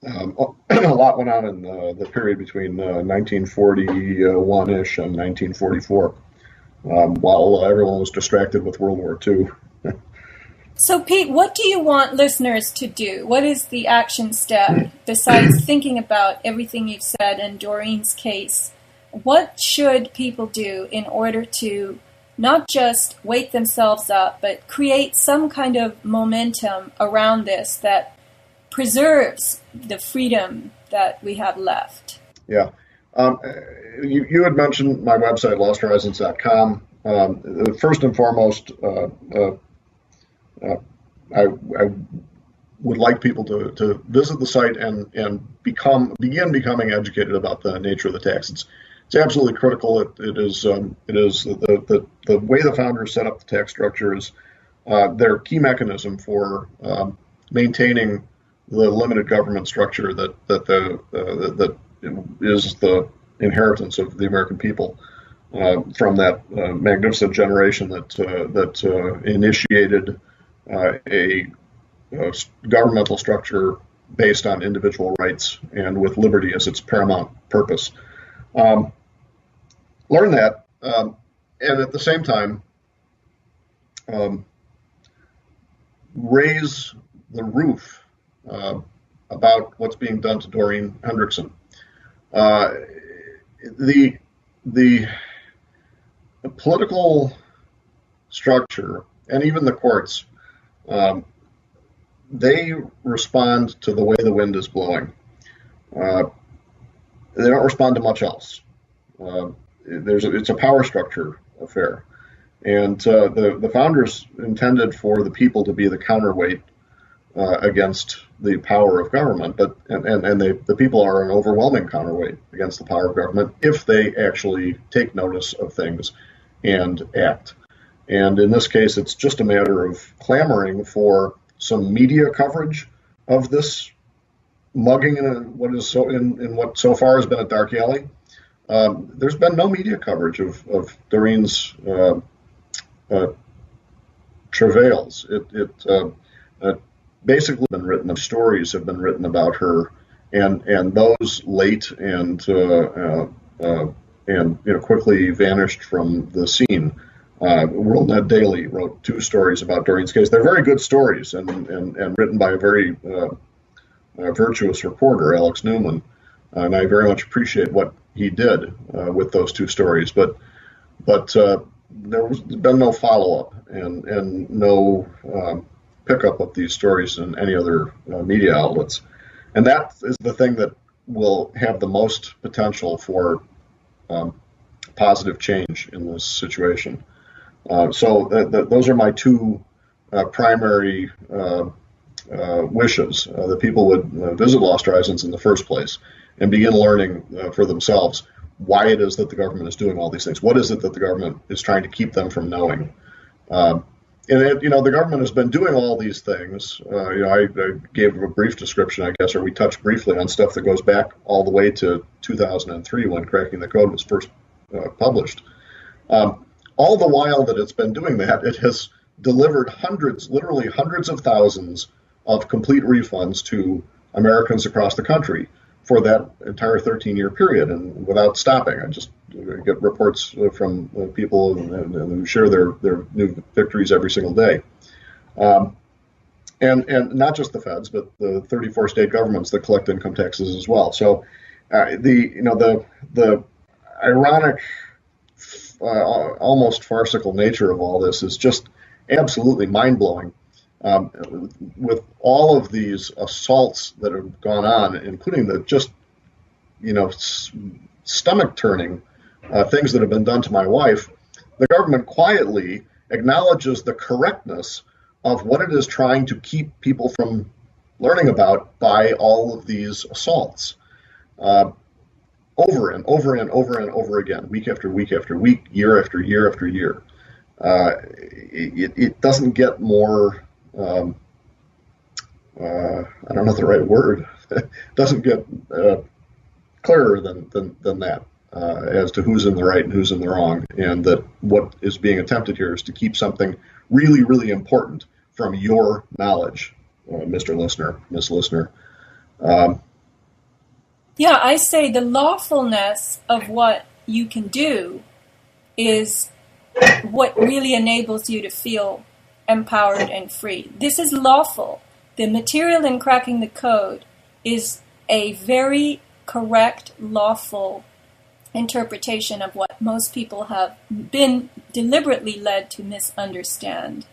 Speaker 2: A lot went on in the period between 1941-ish and 1944, while everyone was distracted with World War II.
Speaker 1: So, Pete, what do you want listeners to do? What is the action step, besides thinking about everything you've said in Doreen's case? What should people do in order to not just wake themselves up, but create some kind of momentum around this that preserves the freedom that we have left?
Speaker 2: Yeah. You had mentioned my website, losthorizons.com. First and foremost, I would like people to visit the site and begin becoming educated about the nature of the tax. It's absolutely critical. It is the way the founders set up the tax structure is their key mechanism for maintaining the limited government structure that is the inheritance of the American people from that magnificent generation that initiated a governmental structure based on individual rights and with liberty as its paramount purpose. Learn that, and at the same time, raise the roof about what's being done to Doreen Hendrickson. The political structure and even the courts, they respond to the way the wind is blowing. They don't respond to much else. It's a power structure affair, and the founders intended for the people to be the counterweight against the power of government, but the people are an overwhelming counterweight against the power of government if they actually take notice of things and act. And in this case, it's just a matter of clamoring for some media coverage of this mugging in what so far has been a dark alley. There's been no media coverage of Doreen's travails. It basically been written. Stories have been written about her, and those late and quickly vanished from the scene. WorldNet Daily wrote 2 stories about Doreen's case. They're very good stories and written by a very virtuous reporter, Alex Newman, and I very much appreciate what he did with those 2 stories. But there's been no follow-up and no pickup of these stories in any other media outlets. And that is the thing that will have the most potential for positive change in this situation. So those are my 2 primary wishes. That people would visit Lost Horizons in the first place and begin learning for themselves why it is that the government is doing all these things. What is it that the government is trying to keep them from knowing? The government has been doing all these things. I gave a brief description, I guess, or we touched briefly on stuff that goes back all the way to 2003 when Cracking the Code was first published. All the while that it's been doing that, it has delivered literally hundreds of thousands of complete refunds to Americans across the country for that entire 13-year period, and without stopping. I just get reports from people who share their new victories every single day. And not just the feds, but the 34 state governments that collect income taxes as well. So the ironic, almost farcical nature of all this is just absolutely mind-blowing. with all of these assaults that have gone on, including the just, stomach turning things that have been done to my wife, the government quietly acknowledges the correctness of what it is trying to keep people from learning about by all of these assaults. Over and over and over and over again, week after week after week, year after year after year. It doesn't get more, I don't know the right word, it doesn't get clearer than that as to who's in the right and who's in the wrong, and that what is being attempted here is to keep something really, really important from your knowledge, Mr. Listener, Miss Listener.
Speaker 1: Yeah, I say the lawfulness of what you can do is what really enables you to feel empowered and free. This is lawful. The material in Cracking the Code is a very correct, lawful interpretation of what most people have been deliberately led to misunderstand.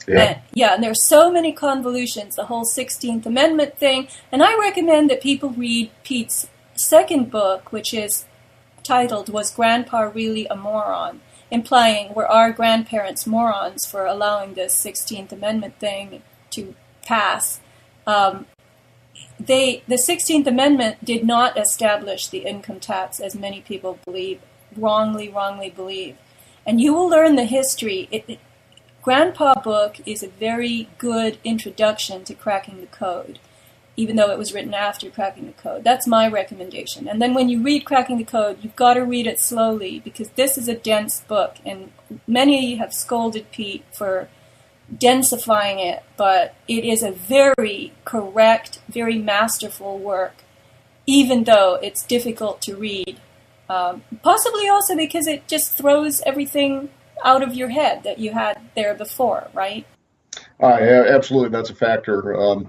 Speaker 2: Yeah.
Speaker 1: And there's so many convolutions, the whole 16th Amendment thing, and I recommend that people read Pete's second book, which is titled, Was Grandpa Really a Moron? Implying, were our grandparents morons for allowing this 16th Amendment thing to pass? The 16th Amendment did not establish the income tax, as many people believe, wrongly believe. And you will learn the history. Grandpa book is a very good introduction to Cracking the Code, even though it was written after Cracking the Code. That's my recommendation. And then when you read Cracking the Code, you've got to read it slowly, because this is a dense book, and many of you have scolded Pete for densifying it, but it is a very correct, very masterful work, even though it's difficult to read. Possibly also because it just throws everything out of your head that you had there before, right?
Speaker 2: Yeah, absolutely, that's a factor. And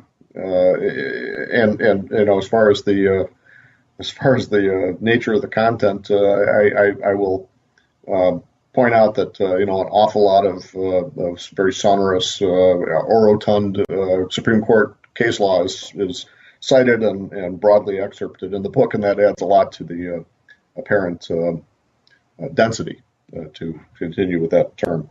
Speaker 2: as far as the nature of the content, I will point out that an awful lot of very sonorous, orotund Supreme Court case law is cited and broadly excerpted in the book, and that adds a lot to the apparent density. To continue with that term,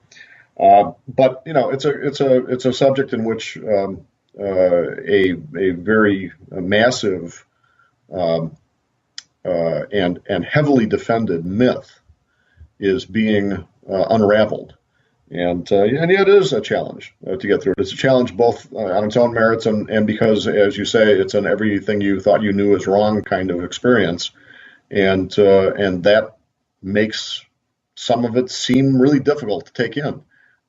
Speaker 2: but it's a subject in which a very massive and heavily defended myth is being unraveled, and yet it is a challenge to get through it. It's a challenge both on its own merits and because, as you say, it's an everything you thought you knew is wrong kind of experience, and that makes some of it seem really difficult to take in.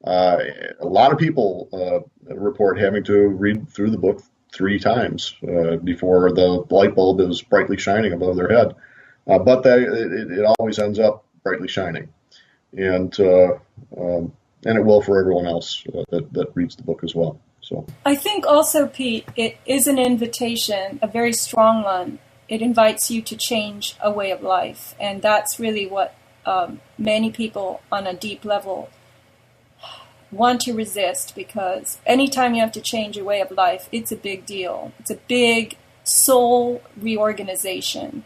Speaker 2: A lot of people report having to read through the book 3 times before the light bulb is brightly shining above their head. But it always ends up brightly shining, and it will for everyone else that reads the book as well. So
Speaker 1: I think also, Pete, it is an invitation, a very strong one. It invites you to change a way of life, and that's really what many people on a deep level want to resist, because anytime you have to change your way of life, it's a big deal. It's a big soul reorganization.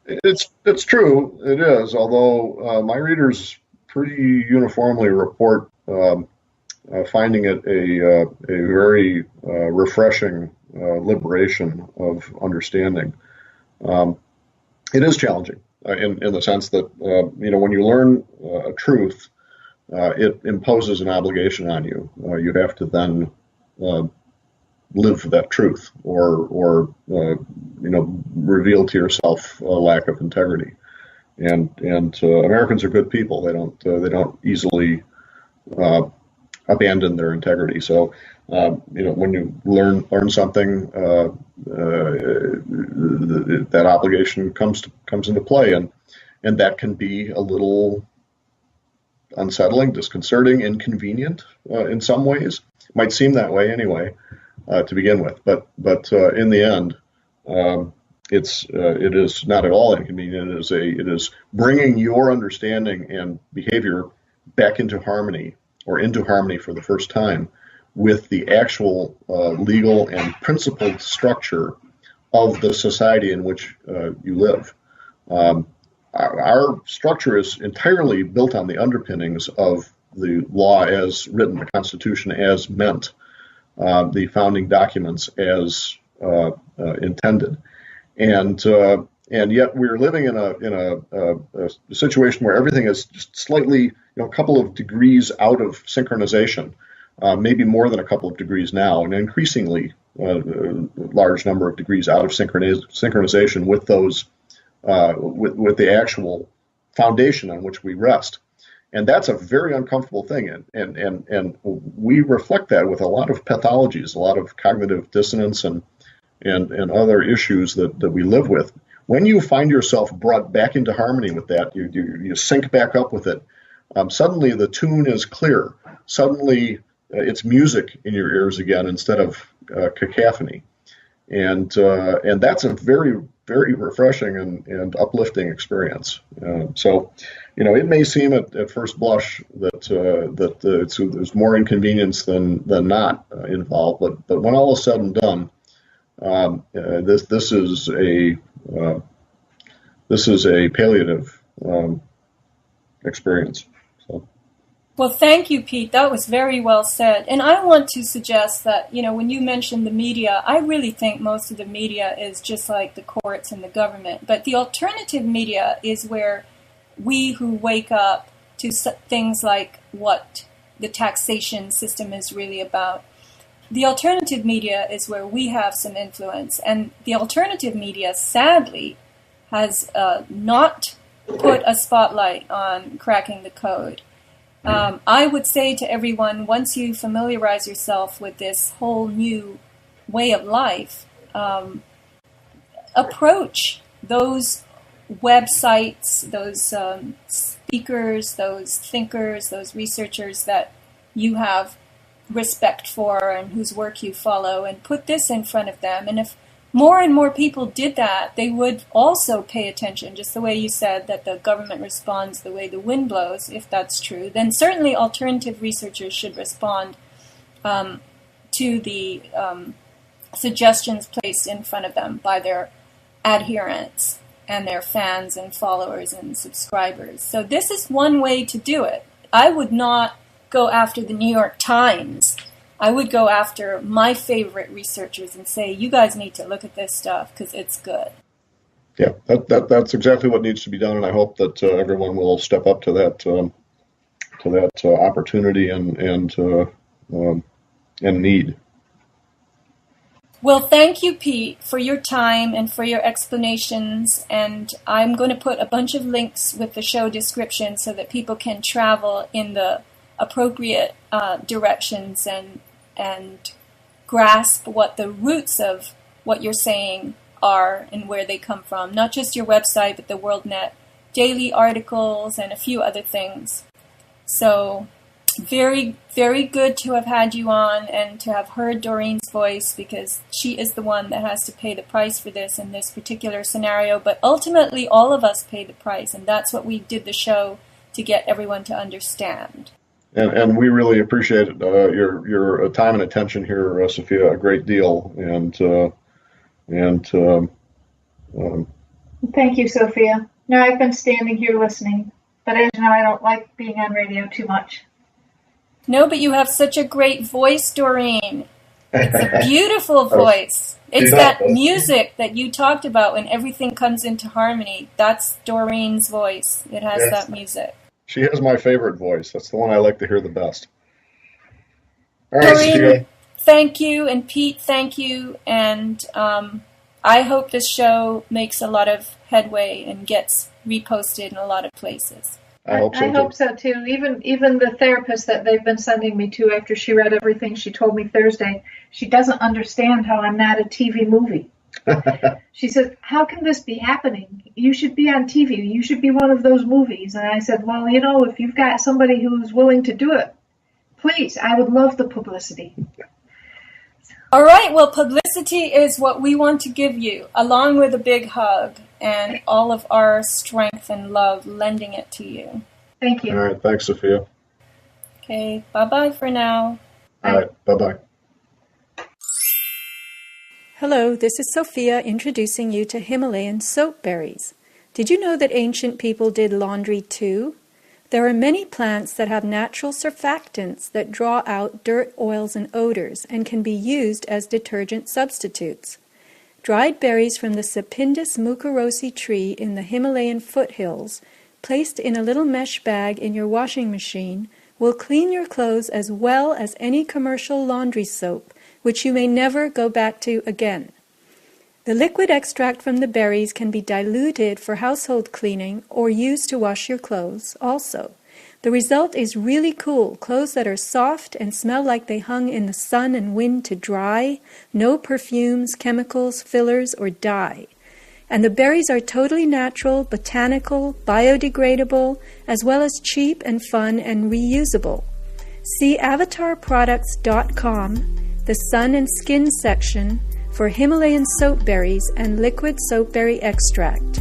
Speaker 2: It's true, it is, although my readers pretty uniformly report finding it a very refreshing liberation of understanding. It is challenging. In the sense that, when you learn a truth, it imposes an obligation on you. You have to then live for that truth, or reveal to yourself a lack of integrity. And Americans are good people. They don't easily abandon their integrity. So, when you learn something, that obligation comes into play, and that can be a little unsettling, disconcerting, inconvenient in some ways. It might seem that way anyway to begin with, but in the end, it is not at all inconvenient. It is bringing your understanding and behavior back into harmony, or into harmony for the first time, with the actual legal and principled structure of the society in which you live. Our structure is entirely built on the underpinnings of the law as written, the Constitution as meant, the founding documents as intended, and yet we're living in a situation where everything is just slightly, a couple of degrees out of synchronization, maybe more than a couple of degrees now, an increasingly large number of degrees out of synchronization with those with the actual foundation on which we rest. And that's a very uncomfortable thing, and we reflect that with a lot of pathologies, a lot of cognitive dissonance and other issues that we live with. When you find yourself brought back into harmony with that, you sync back up with it. Suddenly the tune is clear. Suddenly it's music in your ears again instead of cacophony, and that's a very, very refreshing and uplifting experience. So, it may seem at first blush that there's more inconvenience than not involved, but when all is said and done, this is a palliative experience. So.
Speaker 1: Well, thank you, Pete. That was very well said. And I want to suggest that, when you mentioned the media, I really think most of the media is just like the courts and the government. But the alternative media is where we who wake up to things like what the taxation system is really about. The alternative media is where we have some influence. And the alternative media, sadly, has not put a spotlight on cracking the code. I would say to everyone, once you familiarize yourself with this whole new way of life, approach those websites, those speakers, those thinkers, those researchers that you have respect for and whose work you follow, and put this in front of them. And if more and more people did that, they would also pay attention, just the way you said that the government responds the way the wind blows. If that's true, then certainly alternative researchers should respond to the suggestions placed in front of them by their adherents and their fans and followers and subscribers. So this is one way to do it. I would not go after the New York Times. I would go after my favorite researchers and say, you guys need to look at this stuff because it's good.
Speaker 2: Yeah, that's exactly what needs to be done, and I hope that everyone will step up to that opportunity and need.
Speaker 1: Well, thank you, Pete, for your time and for your explanations. And I'm going to put a bunch of links with the show description so that people can travel in the appropriate directions and grasp what the roots of what you're saying are and where they come from. Not just your website, but the WorldNet daily articles and a few other things. So very, very good to have had you on and to have heard Doreen's voice, because she is the one that has to pay the price for this in this particular scenario. But ultimately, all of us pay the price, and that's what we did the show to get everyone to understand.
Speaker 2: And we really appreciate your time and attention here, Sofia, a great deal.
Speaker 3: Thank you, Sofia. No, I've been standing here listening, but as you know, I don't like being on radio too much.
Speaker 1: No, but you have such a great voice, Doreen. It's a beautiful voice. It's that music that you talked about when everything comes into harmony. That's Doreen's voice. It has that music.
Speaker 2: She has my favorite voice. That's the one I like to hear the best. All right,
Speaker 1: Doreen,
Speaker 2: Sofia.
Speaker 1: Thank you, and Pete, thank you. And I hope this show makes a lot of headway and gets reposted in a lot of places.
Speaker 2: I hope so
Speaker 3: too. Even the therapist that they've been sending me to after she read everything she told me Thursday, she doesn't understand how I'm not a TV movie. She said, how can this be happening? You should be on TV. You should be one of those movies. And I said, well, if you've got somebody who's willing to do it, please, I would love the publicity.
Speaker 1: All right, well, publicity is what we want to give you, along with a big hug and all of our strength and love, lending it to you.
Speaker 3: Thank you.
Speaker 2: All right, thanks, Sofia.
Speaker 1: Okay, bye-bye for now.
Speaker 2: All right. Bye-bye.
Speaker 1: Hello, this is Sophia introducing you to Himalayan soap berries. Did you know that ancient people did laundry too? There are many plants that have natural surfactants that draw out dirt, oils, and odors and can be used as detergent substitutes. Dried berries from the Sapindus mucorosi tree in the Himalayan foothills, placed in a little mesh bag in your washing machine, will clean your clothes as well as any commercial laundry soap, which you may never go back to again. The liquid extract from the berries can be diluted for household cleaning or used to wash your clothes also. The result is really cool, clothes that are soft and smell like they hung in the sun and wind to dry, no perfumes, chemicals, fillers, or dye. And the berries are totally natural, botanical, biodegradable, as well as cheap and fun and reusable. See avatarproducts.com, the Sun and Skin section, for Himalayan soap berries and liquid soap berry extract.